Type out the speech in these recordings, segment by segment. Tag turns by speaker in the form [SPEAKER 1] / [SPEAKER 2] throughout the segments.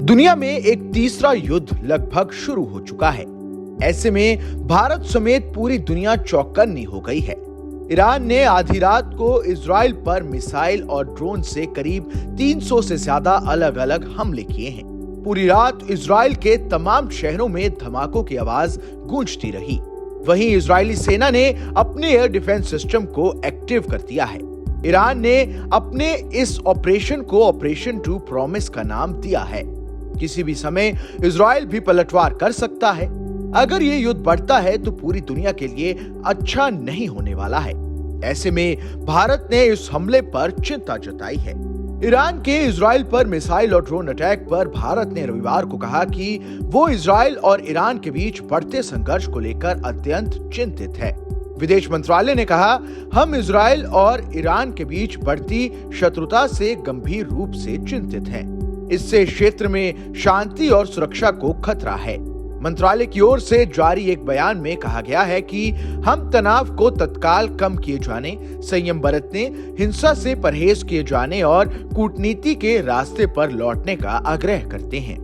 [SPEAKER 1] दुनिया में एक तीसरा युद्ध लगभग शुरू हो चुका है। ऐसे में भारत समेत पूरी दुनिया चौकन्नी हो गई है। ईरान ने आधी रात को इजराइल पर मिसाइल और ड्रोन से करीब 300 से ज्यादा अलग अलग हमले किए हैं। पूरी रात इजराइल के तमाम शहरों में धमाकों की आवाज गूंजती रही। वहीं इजरायली सेना ने अपने एयर डिफेंस सिस्टम को एक्टिव कर दिया है। ईरान ने अपने इस ऑपरेशन को ऑपरेशन टू प्रॉमिस का नाम दिया है। किसी भी समय इजराइल भी पलटवार कर सकता है। अगर ये युद्ध बढ़ता है तो पूरी दुनिया के लिए अच्छा नहीं होने वाला है। ऐसे में भारत ने इस हमले पर चिंता जताई है। ईरान के इजराइल पर मिसाइल और ड्रोन अटैक पर भारत ने रविवार को कहा कि वो इजराइल और ईरान के बीच बढ़ते संघर्ष को लेकर अत्यंत चिंतित है। विदेश मंत्रालय ने कहा, हम इजराइल और ईरान के बीच बढ़ती शत्रुता से गंभीर रूप से चिंतित हैं। इससे क्षेत्र में शांति और सुरक्षा को खतरा है। मंत्रालय की ओर से जारी एक बयान में कहा गया है कि हम तनाव को तत्काल कम किए जाने, संयम बरतने, हिंसा से परहेज किए जाने और कूटनीति के रास्ते पर लौटने का आग्रह करते हैं।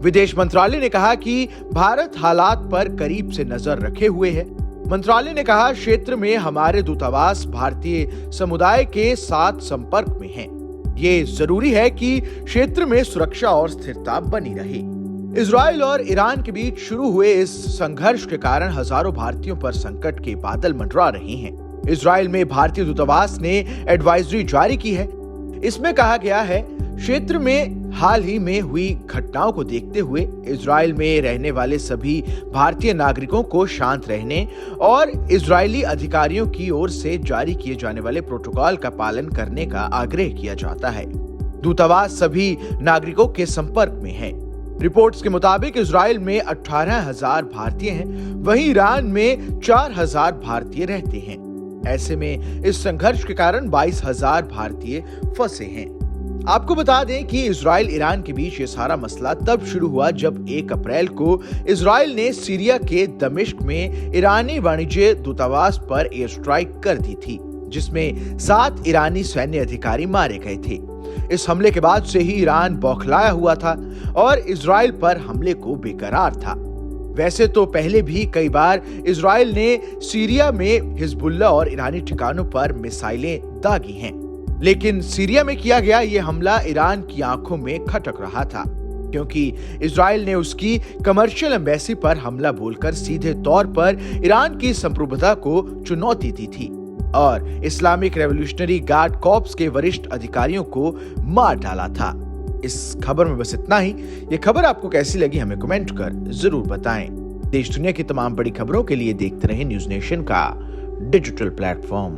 [SPEAKER 1] विदेश मंत्रालय ने कहा कि भारत हालात पर करीब से नजर रखे हुए है। मंत्रालय ने कहा, क्षेत्र में हमारे दूतावास भारतीय समुदाय के साथ संपर्क में हैं। ये जरूरी है कि क्षेत्र में सुरक्षा और स्थिरता बनी रहे। इजराइल और ईरान के बीच शुरू हुए इस संघर्ष के कारण हजारों भारतीयों पर संकट के बादल मंडरा रहे हैं। इजराइल में भारतीय दूतावास ने एडवाइजरी जारी की है। इसमें कहा गया है, क्षेत्र में हाल ही में हुई घटनाओं को देखते हुए इजराइल में रहने वाले सभी भारतीय नागरिकों को शांत रहने और इजरायली अधिकारियों की ओर से जारी किए जाने वाले प्रोटोकॉल का पालन करने का आग्रह किया जाता है। दूतावास सभी नागरिकों के संपर्क में है। रिपोर्ट्स के मुताबिक इजराइल में 18,000 भारतीय हैं, वहीं ईरान में 4,000 भारतीय रहते हैं। ऐसे में इस संघर्ष के कारण 22,000 भारतीय फंसे हैं। आपको बता दें कि इजराइल ईरान के बीच ये सारा मसला तब शुरू हुआ जब 1 अप्रैल को इजराइल ने सीरिया के दमिश्क में ईरानी वाणिज्य दूतावास पर एयर स्ट्राइक कर दी थी, जिसमें 7 ईरानी सैन्य अधिकारी मारे गए थे। इस हमले के बाद से ही ईरान बौखलाया हुआ था और इजराइल पर हमले को बेकरार था। वैसे तो पहले भी कई बार इजराइल ने सीरिया में हिजबुल्लाह और ईरानी ठिकानों पर मिसाइलें दागी हैं, लेकिन सीरिया में किया गया ये हमला ईरान की आंखों में खटक रहा था, क्योंकि इजराइल ने उसकी कमर्शियल एम्बेसी पर हमला बोलकर सीधे तौर पर ईरान की संप्रभुता को चुनौती दी थी और इस्लामिक रेवोल्यूशनरी गार्ड कॉर्प्स के वरिष्ठ अधिकारियों को मार डाला था। इस खबर में बस इतना ही। ये खबर आपको कैसी लगी हमें कमेंट कर जरूर बताएं। देश दुनिया की तमाम बड़ी खबरों के लिए देखते रहें न्यूज़ नेशन का डिजिटल प्लेटफॉर्म।